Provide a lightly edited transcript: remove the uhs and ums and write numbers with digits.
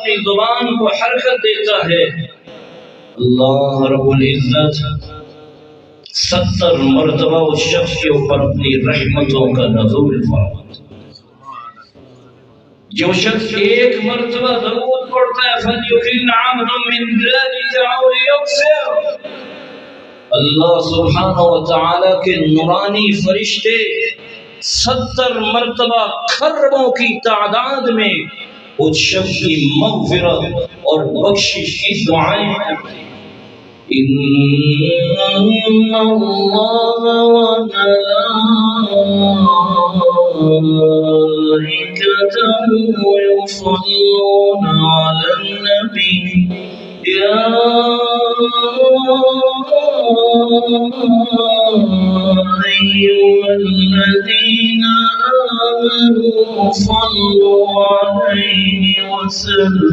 अपनी जुबान को हरकत देता है, अल्लाह रब्बुल इज्जत 70 मरतबा उस शख्स के ऊपर अपनी रहमतों का नज़ूल फरमाता है। जो शख्स एक मरतबा दरूद पढ़ता है अल्लाह सुब्हानहु व तआला के नूरानी फरिश्ते 70 मरतबा खरबों की तादाद में उस शख्स की मग़फ़िरत और बख्शिश की दुआएं करते हैं। इन्नल्लाह व मलाइकतहु युसल्लूना अलन नबी या अय्युहल्लज़ीना आमनू सल्लू अलैहि वसल्लम